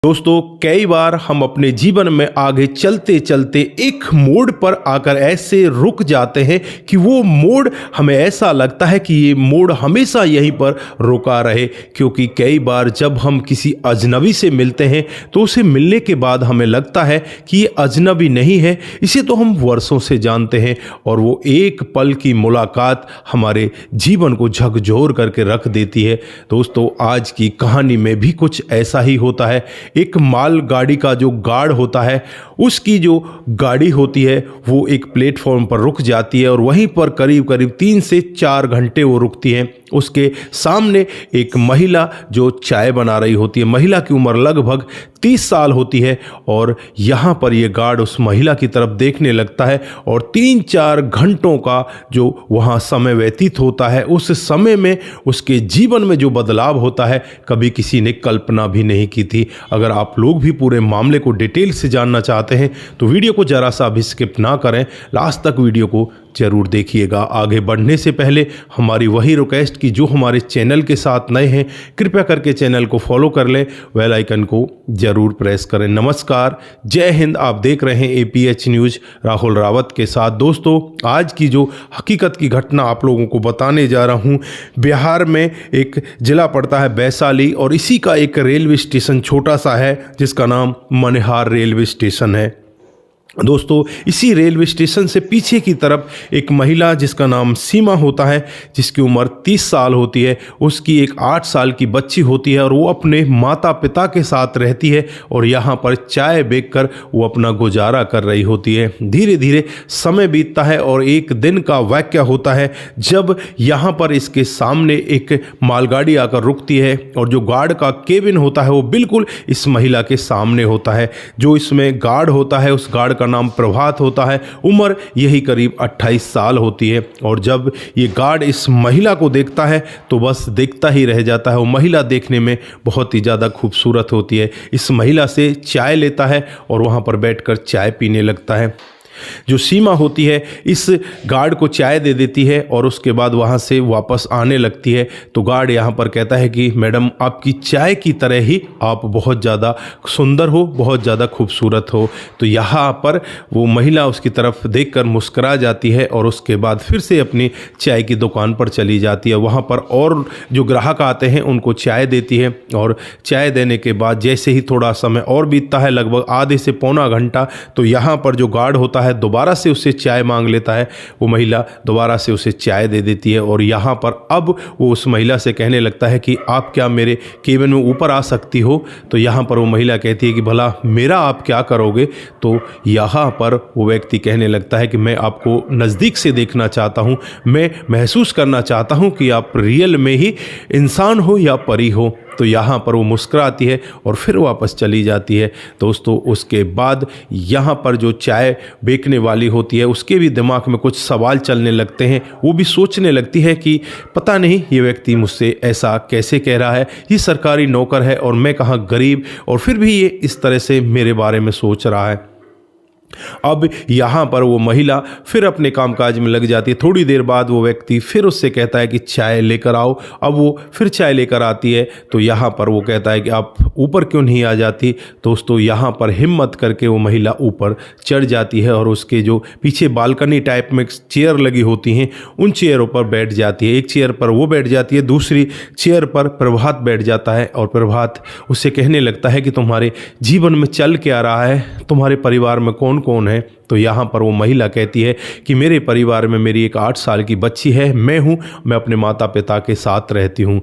दोस्तों, कई बार हम अपने जीवन में आगे चलते चलते एक मोड़ पर आकर ऐसे रुक जाते हैं कि वो मोड़ हमें ऐसा लगता है कि ये मोड़ हमेशा यहीं पर रुका रहे। क्योंकि कई बार जब हम किसी अजनबी से मिलते हैं तो उसे मिलने के बाद हमें लगता है कि ये अजनबी नहीं है, इसे तो हम वर्षों से जानते हैं। और वो एक पल की मुलाकात हमारे जीवन को झकझोर करके रख देती है। दोस्तों, आज की कहानी में भी कुछ ऐसा ही होता है। एक माल गाड़ी का जो गार्ड होता है, उसकी जो गाड़ी होती है वो एक प्लेटफॉर्म पर रुक जाती है और वहीं पर करीब करीब 3 से 4 घंटे वो रुकती है। उसके सामने एक महिला जो चाय बना रही होती है। महिला की उम्र लगभग 30 साल होती है और यहाँ पर ये गार्ड उस महिला की तरफ देखने लगता है और 3-4 घंटों का जो वहाँ समय व्यतीत होता है, उस समय में उसके जीवन में जो बदलाव होता है कभी किसी ने कल्पना भी नहीं की थी। अगर आप लोग भी पूरे मामले को डिटेल से जानना चाहते हैं तो वीडियो को जरा सा भी स्किप ना करें, लास्ट तक वीडियो को जरूर देखिएगा। आगे बढ़ने से पहले हमारी वही रिक्वेस्ट कि जो हमारे चैनल के साथ नए हैं कृपया करके चैनल को फॉलो कर लें, बेल आइकन को जरूर प्रेस करें। नमस्कार, जय हिंद। आप देख रहे हैं APH न्यूज़ राहुल रावत के साथ। दोस्तों, आज की जो हकीकत की घटना आप लोगों को बताने जा रहा हूं, बिहार में एक जिला पड़ता है वैशाली और इसी का एक रेलवे स्टेशन छोटा सा है जिसका नाम मनिहार रेलवे स्टेशन है। दोस्तों, इसी रेलवे स्टेशन से पीछे की तरफ एक महिला जिसका नाम सीमा होता है, जिसकी उम्र 30 साल होती है, उसकी एक 8 साल की बच्ची होती है और वो अपने माता पिता के साथ रहती है और यहाँ पर चाय बेचकर वो अपना गुजारा कर रही होती है। धीरे धीरे समय बीतता है और एक दिन का वाक़या होता है जब यहाँ पर इसके सामने एक मालगाड़ी आकर रुकती है और जो गार्ड का केबिन होता है वो बिल्कुल इस महिला के सामने होता है। जो इसमें गार्ड होता है उस गार्ड का नाम प्रभात होता है, उम्र यही करीब 28 साल होती है। और जब ये गार्ड इस महिला को देखता है तो बस देखता ही रह जाता है। वो महिला देखने में बहुत ही ज़्यादा खूबसूरत होती है। इस महिला से चाय लेता है और वहाँ पर बैठकर चाय पीने लगता है। जो सीमा होती है इस गार्ड को चाय दे देती है और उसके बाद वहाँ से वापस आने लगती है। तो गार्ड यहाँ पर कहता है कि मैडम, आपकी चाय की तरह ही आप बहुत ज़्यादा सुंदर हो, बहुत ज़्यादा खूबसूरत हो। तो यहाँ पर वो महिला उसकी तरफ देखकर मुस्करा जाती है और उसके बाद फिर से अपनी चाय की दुकान पर चली जाती है। वहाँ पर और जो ग्राहक आते हैं उनको चाय देती है और चाय देने के बाद जैसे ही थोड़ा समय और बीतता है, लगभग आधे से पौना घंटा, तो यहाँ पर जो गार्ड होता है दोबारा से उससे चाय मांग लेता है। वो महिला दोबारा से उसे चाय दे देती है और यहाँ पर अब वो उस महिला से कहने लगता है कि आप क्या मेरे केबिन में ऊपर आ सकती हो। तो यहाँ पर वो महिला कहती है कि भला मेरा आप क्या करोगे। तो यहाँ पर वो व्यक्ति कहने लगता है कि मैं आपको नज़दीक से देखना चाहता हूँ, मैं महसूस करना चाहता हूँ कि आप रियल में ही इंसान हो या परी हो। तो यहाँ पर वो मुस्कुराती है और फिर वापस चली जाती है। दोस्तों, उसके बाद यहाँ पर जो चाय बेचने वाली होती है उसके भी दिमाग में कुछ सवाल चलने लगते हैं। वो भी सोचने लगती है कि पता नहीं ये व्यक्ति मुझसे ऐसा कैसे कह रहा है, ये सरकारी नौकर है और मैं कहाँ गरीब, और फिर भी ये इस तरह से मेरे बारे में सोच रहा है। अब यहाँ पर वो महिला फिर अपने कामकाज में लग जाती है। थोड़ी देर बाद वो व्यक्ति फिर उससे कहता है कि चाय लेकर आओ। अब वो फिर चाय लेकर आती है। तो यहाँ पर वो कहता है कि आप ऊपर क्यों नहीं आ जाती। दोस्तों, यहाँ पर हिम्मत करके वो महिला ऊपर चढ़ जाती है और उसके जो पीछे बालकनी टाइप में चेयर लगी होती हैं उन चेयरों पर बैठ जाती है। एक चेयर पर वो बैठ जाती है, दूसरी चेयर पर प्रभात बैठ जाता है और प्रभात उससे कहने लगता है कि तुम्हारे जीवन में चल क्या रहा है, तुम्हारे परिवार में कौन है। तो यहाँ पर वो महिला कहती है कि मेरे परिवार में मेरी एक 8 साल की बच्ची है, मैं अपने माता पिता के साथ रहती हूँ।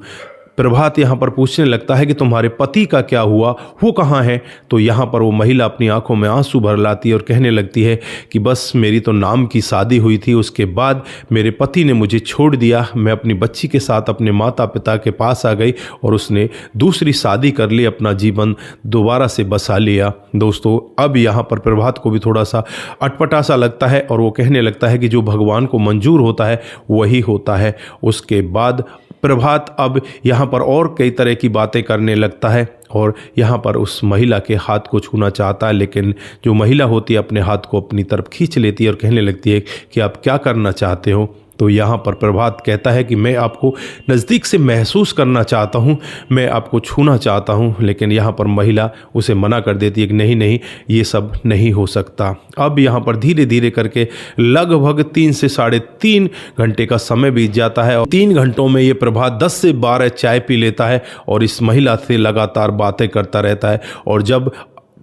प्रभात यहाँ पर पूछने लगता है कि तुम्हारे पति का क्या हुआ, वो कहाँ है। तो यहाँ पर वो महिला अपनी आंखों में आंसू भर लाती है और कहने लगती है कि बस मेरी तो नाम की शादी हुई थी, उसके बाद मेरे पति ने मुझे छोड़ दिया, मैं अपनी बच्ची के साथ अपने माता पिता के पास आ गई और उसने दूसरी शादी कर ली, अपना जीवन दोबारा से बसा लिया। दोस्तों, अब यहाँ पर प्रभात को भी थोड़ा सा अटपटा सा लगता है और वो कहने लगता है कि जो भगवान को मंजूर होता है वही होता है। उसके बाद प्रभात अब यहाँ पर और कई तरह की बातें करने लगता है और यहाँ पर उस महिला के हाथ को छूना चाहता है, लेकिन जो महिला होती है अपने हाथ को अपनी तरफ खींच लेती है और कहने लगती है कि आप क्या करना चाहते हो। तो यहाँ पर प्रभात कहता है कि मैं आपको नज़दीक से महसूस करना चाहता हूँ, मैं आपको छूना चाहता हूँ, लेकिन यहाँ पर महिला उसे मना कर देती है कि नहीं नहीं, ये सब नहीं हो सकता। अब यहाँ पर धीरे धीरे करके लगभग 3 से 3.5 घंटे का समय बीत जाता है और 3 घंटों में ये प्रभात 10 से 12 चाय पी लेता है और इस महिला से लगातार बातें करता रहता है। और जब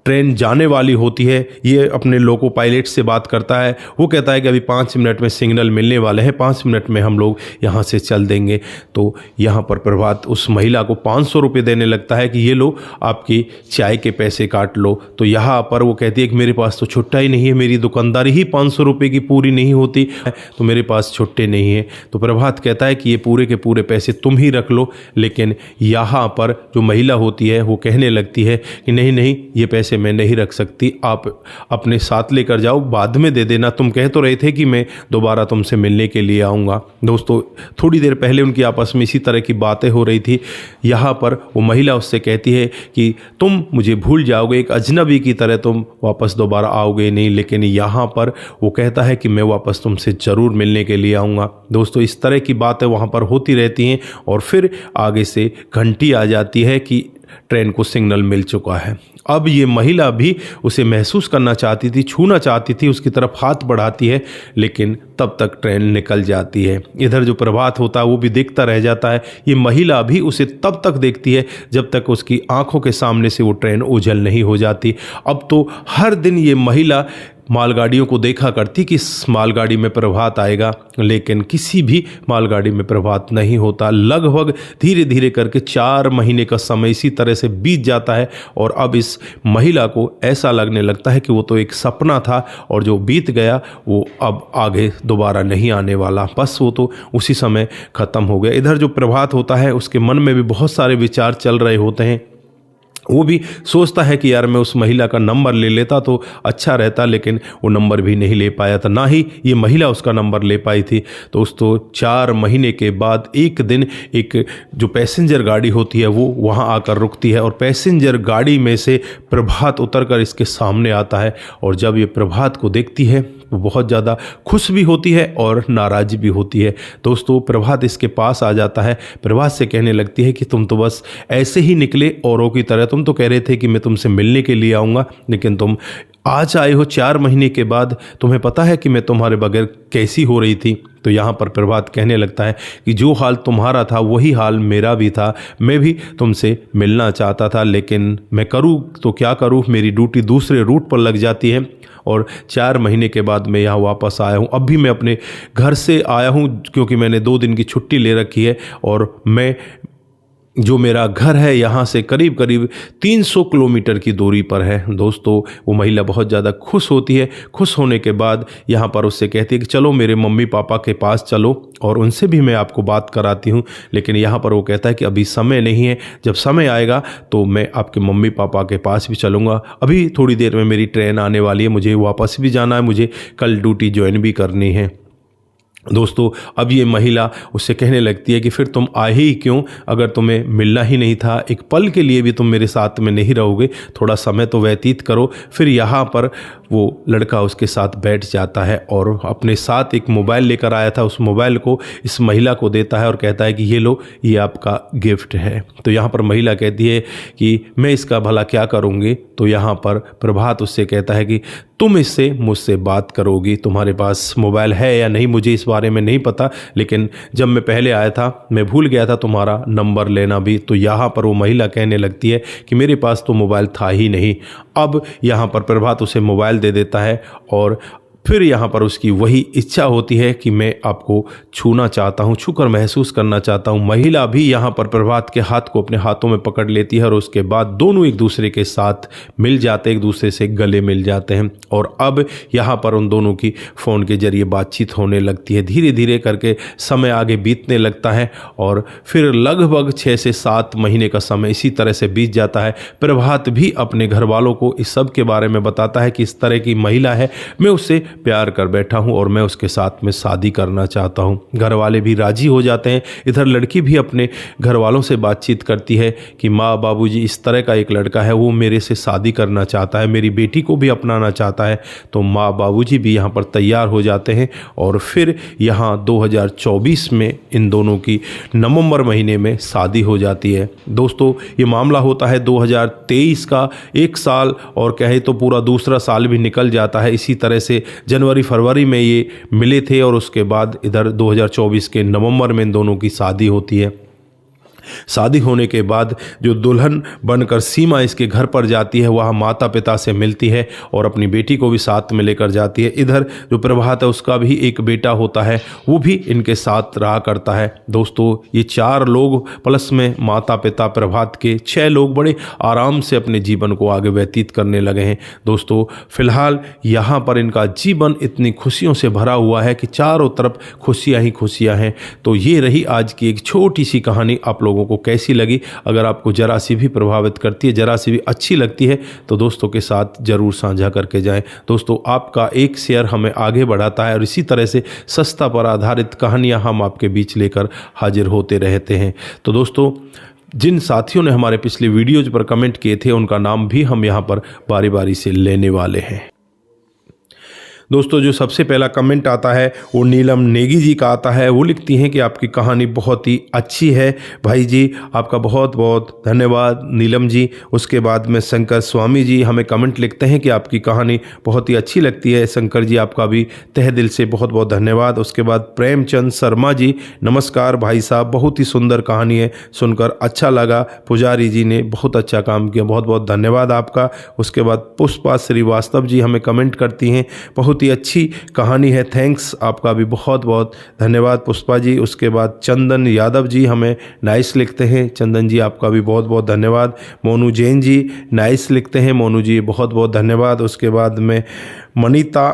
ट्रेन जाने वाली होती है, ये अपने लोको पायलट से बात करता है। वो कहता है कि अभी 5 मिनट में सिग्नल मिलने वाले हैं, 5 मिनट में हम लोग यहाँ से चल देंगे। तो यहाँ पर प्रभात उस महिला को 500 रुपये देने लगता है कि ये लो, आपकी चाय के पैसे काट लो। तो यहाँ पर वो कहती है कि मेरे पास तो छुट्टा ही नहीं है, मेरी दुकानदारी ही 500 रुपये की पूरी नहीं होती, तो मेरे पास छुट्टे नहीं है। तो प्रभात कहता है कि ये पूरे के पूरे पैसे तुम ही रख लो। लेकिन यहाँ पर जो महिला होती है वो कहने लगती है कि नहीं नहीं, ये पैसे मैं नहीं रख सकती, आप अपने साथ लेकर जाओ, बाद में दे देना, तुम कह तो रहे थे कि मैं दोबारा तुमसे मिलने के लिए आऊँगा। दोस्तों, थोड़ी देर पहले उनकी आपस में इसी तरह की बातें हो रही थी। यहाँ पर वो महिला उससे कहती है कि तुम मुझे भूल जाओगे, एक अजनबी की तरह तुम वापस दोबारा आओगे नहीं। लेकिन यहाँ पर वो कहता है कि मैं वापस तुमसे ज़रूर मिलने के लिए आऊँगा। दोस्तों, इस तरह की बातें वहाँ पर होती रहती हैं और फिर आगे से घंटी आ जाती है कि ट्रेन को सिग्नल मिल चुका है। अब ये महिला भी उसे महसूस करना चाहती थी, छूना चाहती थी, उसकी तरफ हाथ बढ़ाती है, लेकिन तब तक ट्रेन निकल जाती है। इधर जो प्रभात होता है वो भी देखता रह जाता है। ये महिला भी उसे तब तक देखती है जब तक उसकी आंखों के सामने से वो ट्रेन ओझल नहीं हो जाती। अब तो हर दिन ये महिला मालगाड़ियों को देखा करती कि इस मालगाड़ी में प्रभात आएगा, लेकिन किसी भी मालगाड़ी में प्रभात नहीं होता। लगभग धीरे धीरे करके 4 महीने का समय इसी तरह से बीत जाता है और अब इस महिला को ऐसा लगने लगता है कि वो तो एक सपना था और जो बीत गया वो अब आगे दोबारा नहीं आने वाला, बस वो तो उसी समय ख़त्म हो गया। इधर जो प्रभात होता है उसके मन में भी बहुत सारे विचार चल रहे होते हैं। वो भी सोचता है कि यार मैं उस महिला का नंबर ले लेता तो अच्छा रहता, लेकिन वो नंबर भी नहीं ले पाया था, ना ही ये महिला उसका नंबर ले पाई थी। दोस्तों, 4 महीने के बाद एक दिन एक जो पैसेंजर गाड़ी होती है वो वहाँ आकर रुकती है और पैसेंजर गाड़ी में से प्रभात उतरकर इसके सामने आता है। और जब ये प्रभात को देखती है वो बहुत ज़्यादा खुश भी होती है और नाराज़ भी होती है। दोस्तों, प्रभात इसके पास आ जाता है, प्रभात से कहने लगती है कि तुम तो बस ऐसे ही निकले औरों की तरह, तुम तो कह रहे थे कि मैं तुमसे मिलने के लिए आऊँगा, लेकिन तुम आज आए हो 4 महीने के बाद, तुम्हें पता है कि मैं तुम्हारे बगैर कैसी हो रही थी। तो यहाँ पर प्रभात कहने लगता है कि जो हाल तुम्हारा था वही हाल मेरा भी था, मैं भी तुमसे मिलना चाहता था, लेकिन मैं करूँ तो क्या करूँ, मेरी ड्यूटी दूसरे रूट पर लग जाती है और 4 महीने के बाद मैं यहाँ वापस आया हूँ। अब भी मैं अपने घर से आया हूँ क्योंकि मैंने 2 दिन की छुट्टी ले रखी है और मैं जो मेरा घर है यहाँ से करीब करीब 300 किलोमीटर की दूरी पर है। दोस्तों, वो महिला बहुत ज़्यादा खुश होती है। खुश होने के बाद यहाँ पर उससे कहती है कि चलो मेरे मम्मी पापा के पास चलो और उनसे भी मैं आपको बात कराती हूँ। लेकिन यहाँ पर वो कहता है कि अभी समय नहीं है, जब समय आएगा तो मैं आपके मम्मी पापा के पास भी चलूँगा, अभी थोड़ी देर में मेरी ट्रेन आने वाली है, मुझे वापस भी जाना है, मुझे कल ड्यूटी ज्वाइन भी करनी है। दोस्तों, अब ये महिला उससे कहने लगती है कि फिर तुम आए ही क्यों, अगर तुम्हें मिलना ही नहीं था, एक पल के लिए भी तुम मेरे साथ में नहीं रहोगे, थोड़ा समय तो व्यतीत करो। फिर यहाँ पर वो लड़का उसके साथ बैठ जाता है और अपने साथ एक मोबाइल लेकर आया था, उस मोबाइल को इस महिला को देता है और कहता है कि ये लो, ये आपका गिफ्ट है। तो यहाँ पर महिला कहती है कि मैं इसका भला क्या करूँगी। तो यहाँ पर प्रभात उससे कहता है कि तुम इससे मुझसे बात करोगी, तुम्हारे पास मोबाइल है या नहीं मुझे इस बारे में नहीं पता, लेकिन जब मैं पहले आया था मैं भूल गया था तुम्हारा नंबर लेना भी। तो यहाँ पर वो महिला कहने लगती है कि मेरे पास तो मोबाइल था ही नहीं। अब यहाँ पर प्रभात उसे मोबाइल दे देता है और फिर यहाँ पर उसकी वही इच्छा होती है कि मैं आपको छूना चाहता हूँ, छूकर महसूस करना चाहता हूँ। महिला भी यहाँ पर प्रभात के हाथ को अपने हाथों में पकड़ लेती है और उसके बाद दोनों एक दूसरे के साथ मिल जाते, एक दूसरे से गले मिल जाते हैं और अब यहाँ पर उन दोनों की फ़ोन के जरिए बातचीत होने लगती है। धीरे धीरे करके समय आगे बीतने लगता है और फिर लगभग 6 से 7 महीने का समय इसी तरह से बीत जाता है। प्रभात भी अपने घर वालों को इस सब के बारे में बताता है कि इस तरह की महिला है, मैं उससे प्यार कर बैठा हूँ और मैं उसके साथ में शादी करना चाहता हूँ। घर वाले भी राज़ी हो जाते हैं। इधर लड़की भी अपने घर वालों से बातचीत करती है कि माँ बाबूजी इस तरह का एक लड़का है, वो मेरे से शादी करना चाहता है, मेरी बेटी को भी अपनाना चाहता है। तो माँ बाबूजी भी यहाँ पर तैयार हो जाते हैं और फिर यहाँ 2024 में इन दोनों की नवंबर महीने में शादी हो जाती है। दोस्तों, ये मामला होता है 2023 का। एक साल और कहे तो पूरा दूसरा साल भी निकल जाता है। इसी तरह से जनवरी फरवरी में ये मिले थे और उसके बाद इधर 2024 के नवंबर में इन दोनों की शादी होती है। शादी होने के बाद जो दुल्हन बनकर सीमा इसके घर पर जाती है, वह माता पिता से मिलती है और अपनी बेटी को भी साथ में लेकर जाती है। इधर जो प्रभात है उसका भी एक बेटा होता है, वो भी इनके साथ रहा करता है। दोस्तों, ये 4 लोग प्लस में माता पिता प्रभात के 6 लोग बड़े आराम से अपने जीवन को आगे व्यतीत करने लगे हैं। दोस्तों, फिलहाल यहाँ पर इनका जीवन इतनी खुशियों से भरा हुआ है कि चारों तरफ खुशियाँ ही खुशियाँ हैं। तो ये रही आज की एक छोटी सी कहानी। आप लोगों को कैसी लगी? अगर आपको जरा सी भी प्रभावित करती है, जरा सी भी अच्छी लगती है, तो दोस्तों के साथ ज़रूर साझा करके जाएं। दोस्तों, आपका एक शेयर हमें आगे बढ़ाता है और इसी तरह से सस्ता पर आधारित कहानियां हम आपके बीच लेकर हाजिर होते रहते हैं। तो दोस्तों, जिन साथियों ने हमारे पिछले वीडियोज पर कमेंट किए थे, उनका नाम भी हम यहाँ पर बारी बारी से लेने वाले हैं। दोस्तों, जो सबसे पहला कमेंट आता है वो नीलम नेगी जी का आता है। वो लिखती हैं कि आपकी कहानी बहुत ही अच्छी है भाई जी, आपका बहुत बहुत धन्यवाद नीलम जी। उसके बाद में शंकर स्वामी जी हमें कमेंट लिखते हैं कि आपकी कहानी बहुत ही अच्छी लगती है। शंकर जी, आपका भी तहे दिल से बहुत बहुत धन्यवाद। उसके बाद प्रेमचंद शर्मा जी, नमस्कार भाई साहब, बहुत ही सुंदर कहानी है, सुनकर अच्छा लगा। पुजारी जी ने बहुत अच्छा काम किया, बहुत बहुत धन्यवाद आपका। उसके बाद पुष्पा श्रीवास्तव जी हमें कमेंट करती हैं, बहुत ही अच्छी कहानी है, थैंक्स, आपका भी बहुत बहुत धन्यवाद पुष्पा जी। उसके बाद चंदन यादव जी हमें नाइस लिखते हैं, चंदन जी आपका भी बहुत बहुत धन्यवाद। मोनू जैन जी नाइस लिखते हैं, मोनू जी बहुत बहुत धन्यवाद। उसके बाद में मनीता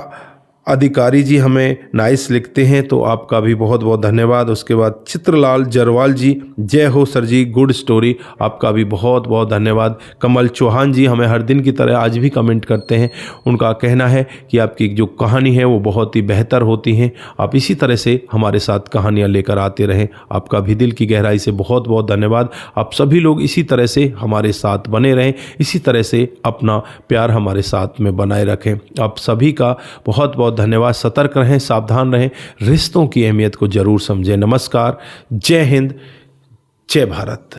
अधिकारी जी हमें नाइस लिखते हैं, तो आपका भी बहुत बहुत धन्यवाद। उसके बाद चित्रलाल जरवाल जी, जय हो सर जी, गुड स्टोरी, आपका भी बहुत बहुत धन्यवाद। कमल चौहान जी हमें हर दिन की तरह आज भी कमेंट करते हैं। उनका कहना है कि आपकी जो कहानी है वो बहुत ही बेहतर होती हैं, आप इसी तरह से हमारे साथ कहानियाँ लेकर आते रहें। आपका भी दिल की गहराई से बहुत बहुत धन्यवाद। आप सभी लोग इसी तरह से हमारे साथ बने रहें, इसी तरह से अपना प्यार हमारे साथ में बनाए रखें। आप सभी का बहुत बहुत धन्यवाद। सतर्क रहें, सावधान रहें, रिश्तों की अहमियत को जरूर समझें। नमस्कार, जय हिंद, जय भारत।